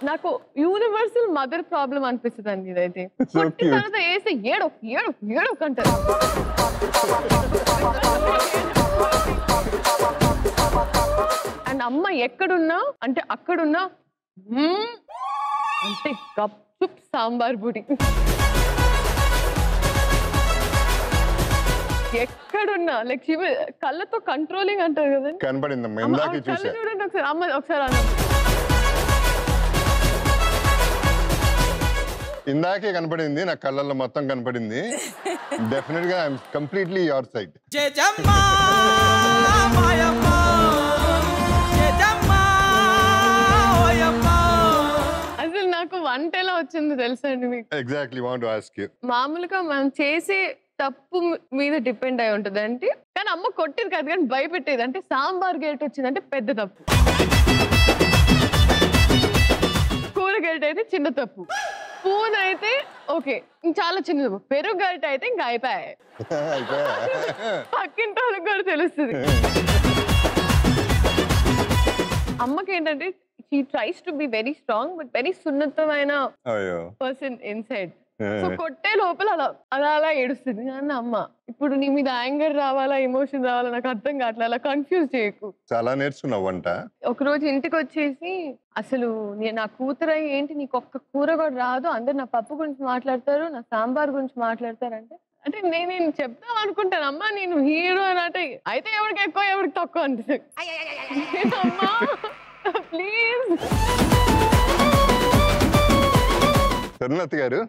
నాకు universal mother problem అనిపిస్తుంది అండి ఇదైతే. పుట్టిన తర్వాత వేసి ఏడు ఏడు ఏడు అంటారు. అండ్ అమ్మ ఎక్కడున్నా అంటే అక్కడున్నా అంటే గప్చుప్ సాంబార్ బుడి. ఎక్కడున్నా లైక్ కళ్ళతో కంట్రోలింగ్ అంటారు కదండి. కళ్ళు చూడండి ఒకసారి అమ్మ ఒకసారి అన్న ఇందాకే కనపడింది నా కళ్ళల్లో మొత్తం కనపడింది. డెఫినెట్ గా ఐఎమ్ కంప్లీట్లీ యువర్ సైడ్. అసలు నాకు వంట ఎలా వచ్చింది తెలుసా అండి మీకు? Exactly want to ask you. మామూలుగా మనం చేసే తప్పు మీద డిపెండ్ అయి ఉంటుంది అంటే, కానీ అమ్మ కొట్టేది కాదు కానీ భయపెట్టేది. అంటే సాంబార్ గెల్ట్ వచ్చిందంటే పెద్ద తప్పు, కూర గెల్ట్ అయితే చిన్న తప్పు, స్పూన్ అయితే ఓకే చాలా చిన్న తప్పు, పెరుగు గెల్ట్ అయితే ఇంకా అయిపోయాయి. పక్కింటి వాళ్ళకి కూడా తెలుస్తుంది. అమ్మకి ఏంటంటే she tries to be very strong but very సున్నితమైన పర్సన్ ఇన్సైడ్. సో కొట్టే లోపల అలా అలా ఏడుస్తుంది. అన్న అమ్మ ఇప్పుడు నీ మీద యాంగర్ రావాలా ఎమోషన్ రావాలా నాకు అర్థం కావట్లే, అలా కన్ఫ్యూజ్ చేయకు. చాలా నేర్చుకున్నావు వంట. ఒక రోజు ఇంటికి వచ్చేసి అసలు నా కూతురు ఏంటి నీకు ఒక్క కూర కూడా రాదు, అందరు నా పప్పు గురించి మాట్లాడతారు, నా సాంబార్ గురించి మాట్లాడతారంటే అంటే నేను చెప్తాం అనుకుంటాను అమ్మా నేను హీరో అన్నట్టు అయితే ఎవరికి ఎక్కువ ఎవరికి తక్కువ అనిపిస్తుంది. అమ్మా ప్లీజ్. సరుణలత గారు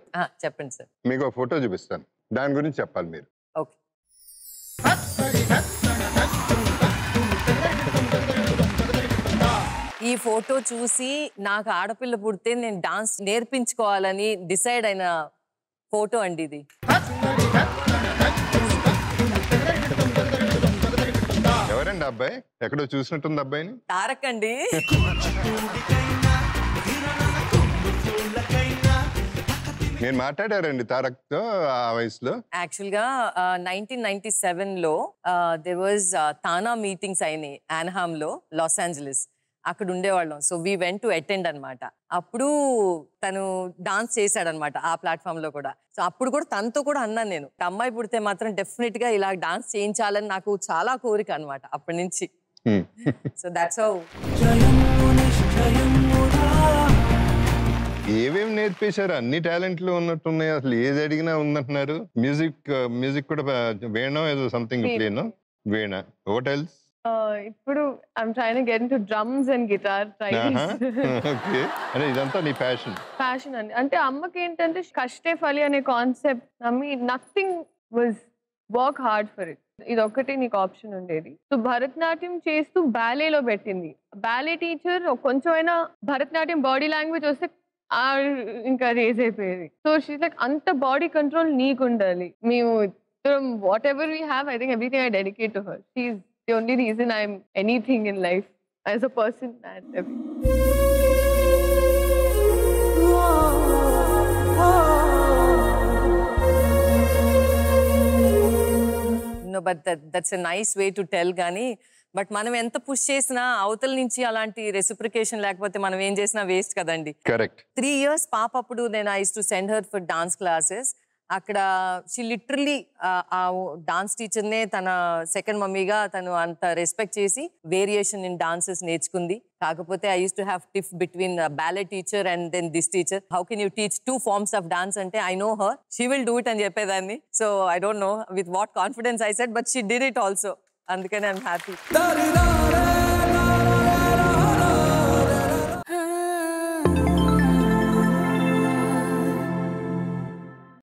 చెప్పండి సార్. మీకు ఒక ఫోటో చూపిస్తాను, దాని గురించి చెప్పాలి మీరు. ఓకే. ఈ ఫోటో చూసి నాకు ఆడపిల్ల పుడితే నేను డాన్స్ నేర్పించుకోవాలని డిసైడ్ అయిన ఫోటో అండి ఇది. ఎవరండి అబ్బాయి? ఎక్కడో చూసినట్టుంది అబ్బాయిని. తారక్ అండి. నేను మాట్లాడారండి తారక్ తో ఆ వయసులో. యాక్చువల్ గా 1997 లో దేర్ వాజ్ తానా మీటింగ్స్ అయినాయి ఆన్హామ్ లో, లాస్ ఏంజలస్. అక్కడ ఉండేవాళ్ళం. So we went to attend అనమాట. అప్పుడు తను డాన్స్ చేశాడనమాట ఆ ప్లాట్ఫామ్ లో కూడా. సో అప్పుడు కూడా తనతో కూడా అన్నాను నేను అమ్మాయి పుడితే మాత్రం డెఫినెట్ గా ఇలా డాన్స్ చేయించాలని నాకు చాలా కోరిక అనమాట అప్పటి నుంచి. So that's how. ఏమేమి నేర్పేశారు? అన్ని టాలెంట్లు ఉన్నట్టున్నాయి. అసలు ఏది అడిగినా ఉందంటున్నారు. మ్యూజిక్ కూడా వేణం ఏదో సంథింగ్ ప్లేను వేణ. What else? ఇప్పుడు I'm trying to get into drums and guitar training. Okay. అంటే ఇదంతా నీ ప్యాషన్ అండి. అంటే అమ్మకి ఏంటంటే కష్టే ఫలి అనే కాన్సెప్ట్ నమ్మి nothing was work hard for it. ఇది ఒక్కటే నీకు ఆప్షన్ ఉండేది. సో భరతనాట్యం చేస్తూ బ్యాలేలో పెట్టింది. బ్యాలే టీచర్ కొంచెమైనా భరతనాట్యం బాడీ లాంగ్వేజ్ వస్తే ఇంకా రేజ్ అయిపోయేది. సో షీస్ లైక్ అంత బాడీ కంట్రోల్ నీకు ఉండాలి. మేము what ever we have I think everything I dedicate to her. She is the only reason I'm anything in life as a person and everything. But that's a nice way to tell. కానీ but మనం ఎంత push చేసినా అవతల నుంచి అలాంటి reciprocation లేకపోతే మనం ఏం చేసినా వేస్ట్ కదండి. కరెక్ట్. 3 years పాప అప్పుడు నేను I used to send her for dance classes. అక్కడ షీ లిటరలీ ఆ డాన్స్ టీచర్నే తన సెకండ్ మమ్మీగా తను అంత రెస్పెక్ట్ చేసి వేరియేషన్ ఇన్ డాన్సెస్ నేర్చుకుంది. కాకపోతే I used to have tiff between ballet teacher and then this teacher. How can you teach 2 forms of dance అంటే I know her, she will do it అని చెప్పేదాన్ని. So I don't know with what confidence I said, but she did it also. అందుకని I'm happy.